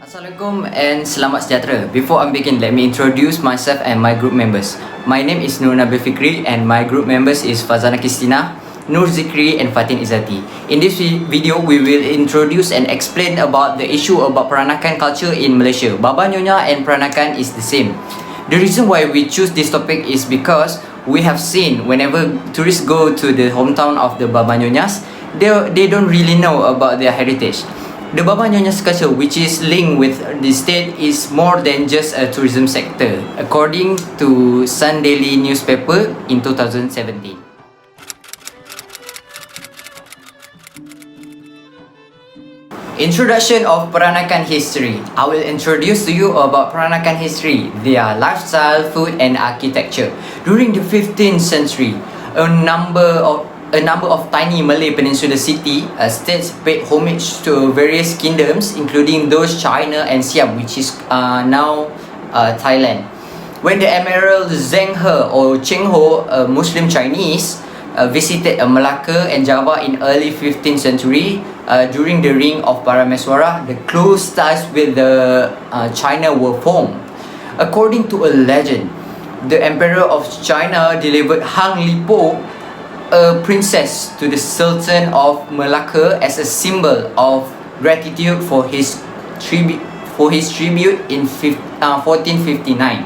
Assalamualaikum and selamat sejahtera. Before I begin, let me introduce myself and my group members. My name is NURNABIL FIKRI and my group members is FARZANA QISTINA, NURZIKRI and FATIN IZZATI. In this video, we will introduce and explain about the issue about peranakan culture in Malaysia. Baba-Nyonya and peranakan is the same. The reason why we choose this topic is because we have seen whenever tourists go to the hometown of the Baba-Nyonyas, they don't really know about their heritage. The Baba-Nyonya's culture, which is linked with the state, is more than just a tourism sector, according to Sun Daily newspaper in 2017. Introduction of Peranakan history. I will introduce to you about Peranakan history, their lifestyle, food and architecture. During the 15th century, a number of tiny Malay peninsula states paid homage to various kingdoms, including those China and Siam, which is now Thailand. When the Admiral Zheng He or Cheng Ho, a Muslim Chinese, visited Melaka and Java in early 15th century, during the reign of Parameswara, the close ties with China were formed. According to a legend, the Emperor of China delivered Hang Lipo, a princess, to the Sultan of Melaka as a symbol of gratitude for his tribute in 1459.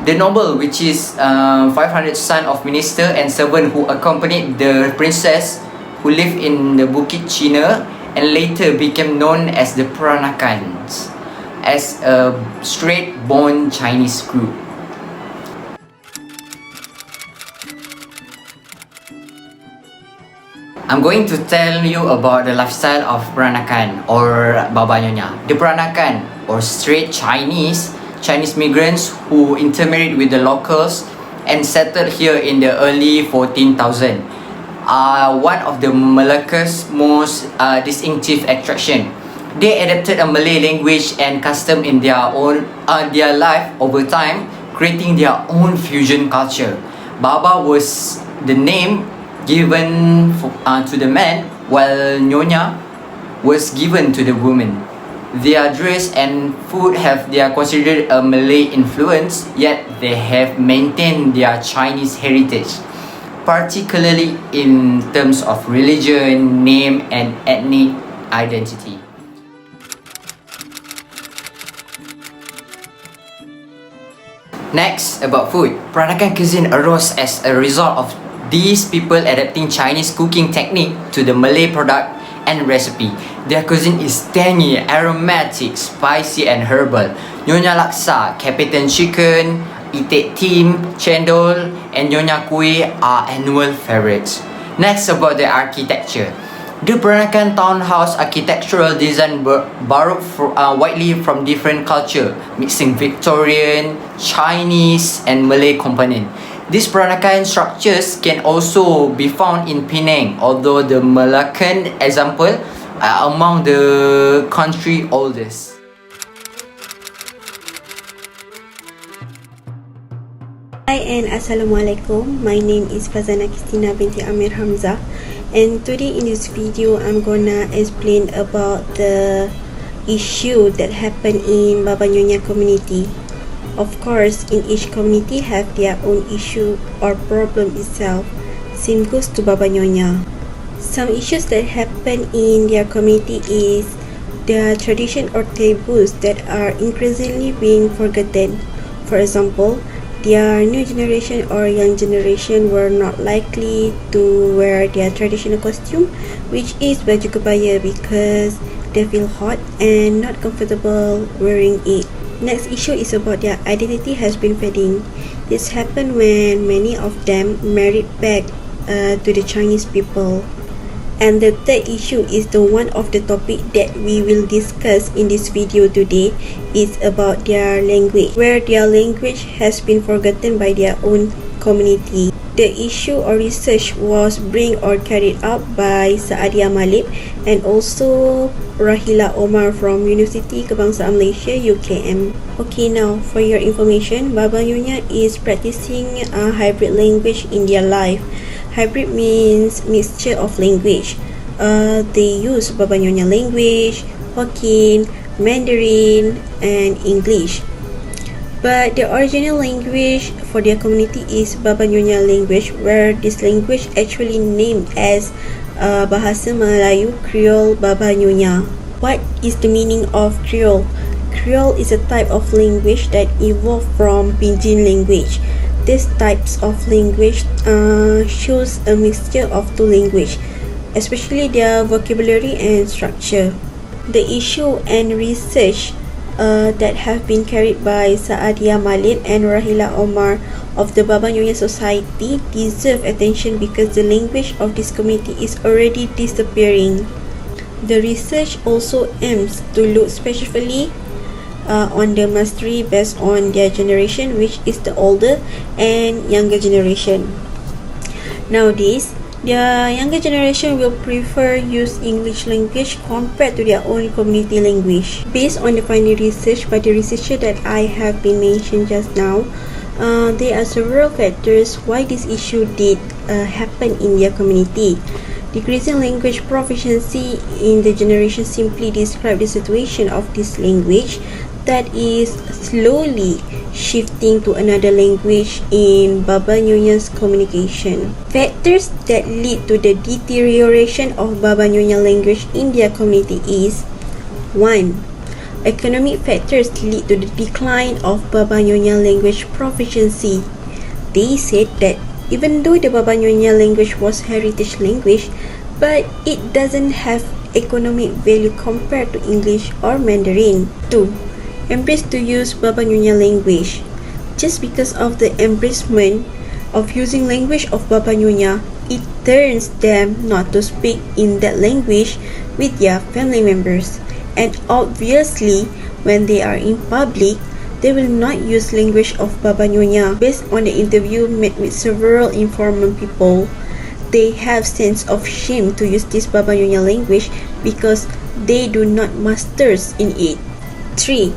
The noble, which is 500 son of minister and servant who accompanied the princess, who lived in the Bukit China and later became known as the Peranakans, as a straight-born Chinese group. I'm going to tell you about the lifestyle of Peranakan or Baba-Nyonya. The Peranakan or straight Chinese migrants who intermarried with the locals and settled here in the early 14,000 are one of the Melaka's most distinctive attraction. They adapted a Malay language and custom in their life over time, creating their own fusion culture. Baba was the name given to the man, while Nyonya was given to the woman. Their dress and food they are considered a Malay influence, yet they have maintained their Chinese heritage, particularly in terms of religion, name and ethnic identity. Next, about food. Peranakan cuisine arose as a result of these people adapting Chinese cooking technique to the Malay product and recipe. Their cuisine is tangy, aromatic, spicy and herbal. Nyonya Laksa, Captain Chicken, Itik Tim, Cendol and Nyonya Kuih are annual favorites. Next, about the architecture. The Peranakan townhouse architectural design borrowed widely from different culture, mixing Victorian, Chinese and Malay component. These Peranakan structures can also be found in Penang, although the Melakan example are among the country's oldest. Hi and Assalamualaikum. My name is FARZANA QISTINA binti AMIR HAMZAH, and today in this video I'm gonna explain about the issue that happened in Baba-Nyonya community. Of course, in each community have their own issue or problem itself. Same goes to Baba-Nyonya. Some issues that happen in their community is their tradition or taboos that are increasingly being forgotten. For example, their new generation or young generation were not likely to wear their traditional costume, which is baju kebaya, because they feel hot and not comfortable wearing it. Next issue is about their identity has been fading. This happened when many of them married back to the Chinese people. And the third issue is the one of the topic that we will discuss in this video today is about their language, where their language has been forgotten by their own community. The issue or research was carried out by Saadia Malik and also Rahila Omar from University Kebangsaan Malaysia UKM. Okay, now for your information, Baba-Nyonya is practicing a hybrid language in their life. Hybrid means mixture of language. They use Baba-Nyonya language, Hokkien, Mandarin, and English. But the original language for their community is BABA-NYONYA language, where this language actually named as Bahasa Melayu Creole BABA-NYONYA. What is the meaning of Creole? Creole is a type of language that evolved from Pidgin language. These types of language shows a mixture of two languages, especially their vocabulary and structure. The issue and research that have been carried by Saadia Malik and Rahila Omar of the BABA-NYONYA Society deserve attention because the language of this community is already disappearing. The research also aims to look specifically on the mastery based on their generation, which is the older and younger generation. Nowadays, the younger generation will prefer use English language compared to their own community language. Based on the final research by the researcher that I have been mentioned just now, there are several factors why this issue did happen in their community. Decreasing language proficiency in the generation simply describe the situation of this language that is slowly shifting to another language in BABA-NYONYA's communication. Factors that lead to the deterioration of BABA-NYONYA language in their community is 1. Economic factors lead to the decline of BABA-NYONYA language proficiency. They said that even though the BABA-NYONYA language was heritage language, but it doesn't have economic value compared to English or Mandarin. 2. Embrace to use BABA-NYONYA language. Just because of the embracement of using language of BABA-NYONYA, it turns them not to speak in that language with their family members. And obviously, when they are in public, they will not use language of BABA-NYONYA. Based on the interview made with several informal people, they have sense of shame to use this BABA-NYONYA language because they do not masters in it. 3.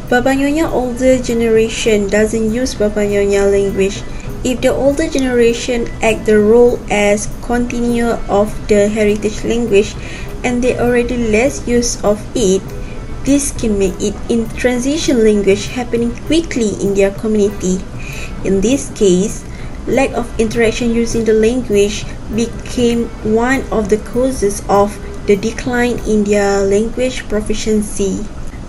BABA-NYONYA older generation doesn't use BABA-NYONYA language. If the older generation act the role as continuer of the heritage language and they already less use of it, this can make it in transition language happening quickly in their community. In this case, lack of interaction using the language became one of the causes of the decline in their language proficiency.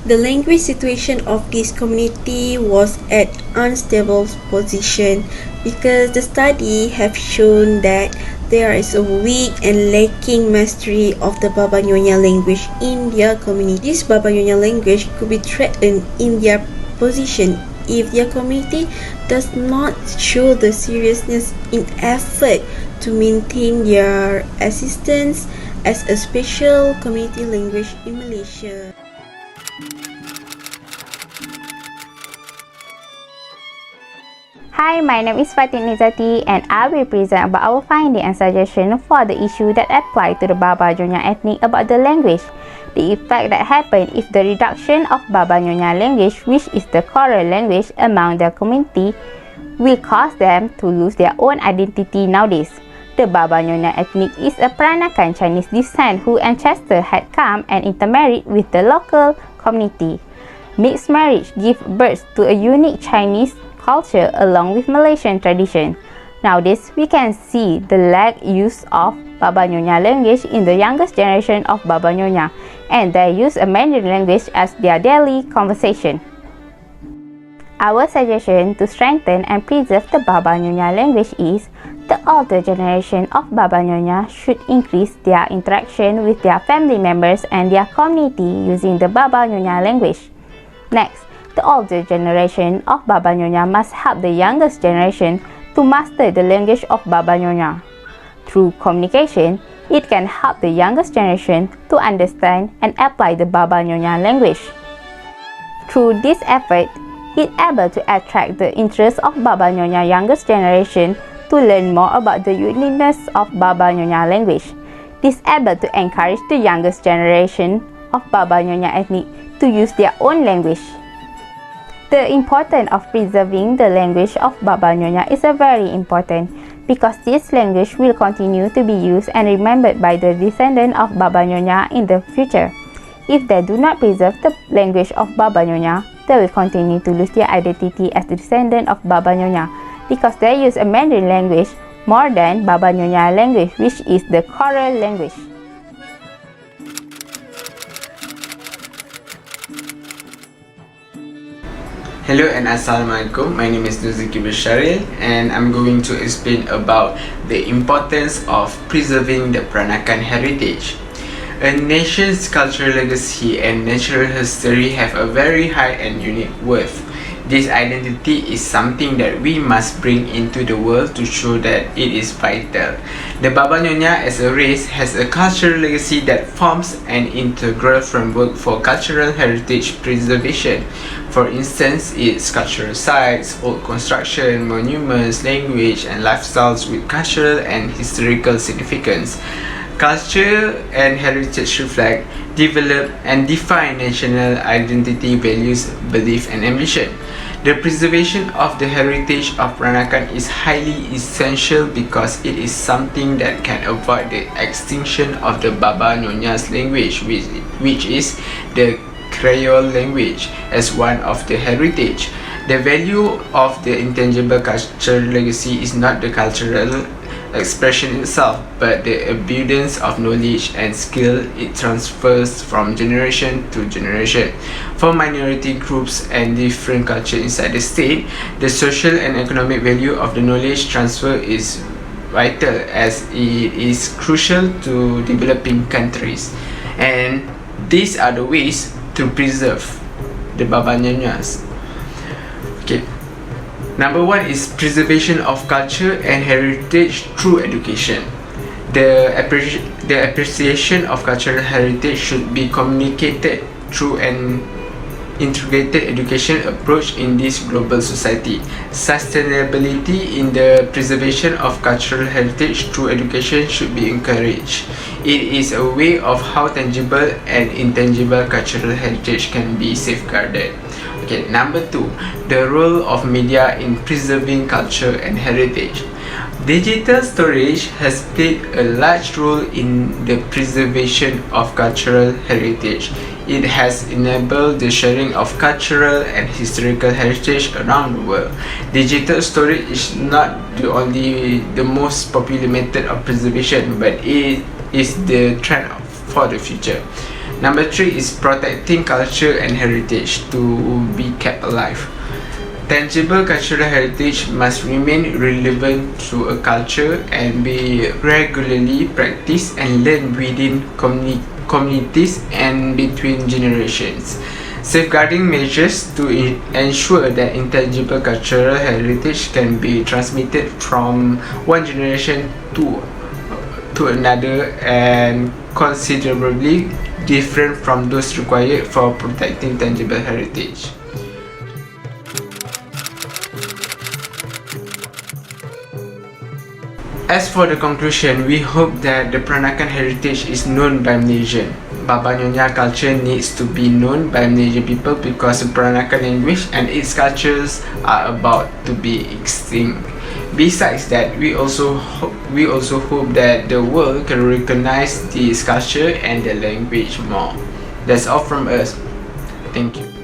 The language situation of this community was at unstable position because the study have shown that there is a weak and lacking mastery of the BABA-NYONYA language in their community. This BABA-NYONYA language could be threatened in their position if their community does not show the seriousness in effort to maintain their existence as a special community language in Malaysia. Hi, my name is Fatin IZZATI and I will present about our finding and suggestion for the issue that apply to the BABA-NYONYA ethnic about the language. The effect that happen if the reduction of BABA-NYONYA language, which is the core language among their community, will cause them to lose their own identity nowadays. The BABA-NYONYA ethnic is a Peranakan Chinese descent whose ancestors had come and intermarried with the local community. Mixed marriage give birth to a unique Chinese culture along with Malaysian tradition. Nowadays, we can see the lack use of BABA-NYONYA language in the youngest generation of BABA-NYONYA, and they use a Mandarin language as their daily conversation. Our suggestion to strengthen and preserve the BABA-NYONYA language is the older generation of BABA-NYONYA should increase their interaction with their family members and their community using the BABA-NYONYA language. Next, the older generation of BABA-NYONYA must help the youngest generation to master the language of BABA-NYONYA. Through communication, it can help the youngest generation to understand and apply the BABA-NYONYA language. Through this effort, it able to attract the interest of BABA-NYONYA youngest generation to learn more about the uniqueness of BABA-NYONYA language. This able to encourage the youngest generation of BABA-NYONYA ethnic to use their own language. The importance of preserving the language of BABA-NYONYA is very important because this language will continue to be used and remembered by the descendants of BABA-NYONYA in the future. If they do not preserve the language of Baba-Nyonya, they will continue to lose their identity as the descendant of Baba-Nyonya because they use a Mandarin language more than Baba-Nyonya language, which is the choral language. Hello and Assalamualaikum. My name is NURZIKRI and I'm going to explain about the importance of preserving the Peranakan heritage. A nation's cultural legacy and natural history have a very high and unique worth. This identity is something that we must bring into the world to show that it is vital. The Baba-Nyonya as a race has a cultural legacy that forms an integral framework for cultural heritage preservation. For instance, its cultural sites, old construction, monuments, language, and lifestyles with cultural and historical significance. Culture and heritage reflect, develop, and define national identity, values, belief, and ambition. The preservation of the heritage of Peranakan is highly essential because it is something that can avoid the extinction of the Baba-Nyonya's language, which is the Creole language, as one of the heritage. The value of the intangible cultural legacy is not the cultural expression itself, but the abundance of knowledge and skill it transfers from generation to generation. For minority groups and different cultures inside the state, the social and economic value of the knowledge transfer is vital as it is crucial to developing countries. And these are the ways to preserve the Baba-Nyonyas. Okay. Number one is preservation of culture and heritage through education. The appreciation of cultural heritage should be communicated through an integrated education approach in this global society. Sustainability in the preservation of cultural heritage through education should be encouraged. It is a way of how tangible and intangible cultural heritage can be safeguarded. Okay, number two, the role of media in preserving culture and heritage. Digital storage has played a large role in the preservation of cultural heritage. It has enabled the sharing of cultural and historical heritage around the world. Digital storage is not the most popular method of preservation, but it is the trend for the future. Number three is protecting culture and heritage to be kept alive. Tangible cultural heritage must remain relevant to a culture and be regularly practiced and learned within communities and between generations. Safeguarding measures to ensure that intangible cultural heritage can be transmitted from one generation to another and considerably different from those required for protecting tangible heritage. As for the conclusion, we hope that the Peranakan heritage is known by Malaysians. Baba-Nyonya culture needs to be known by Malaysian people because the Peranakan language and its cultures are about to be extinct. Besides that, we also hope that the world can recognize this culture and the language more. That's all from us. Thank you.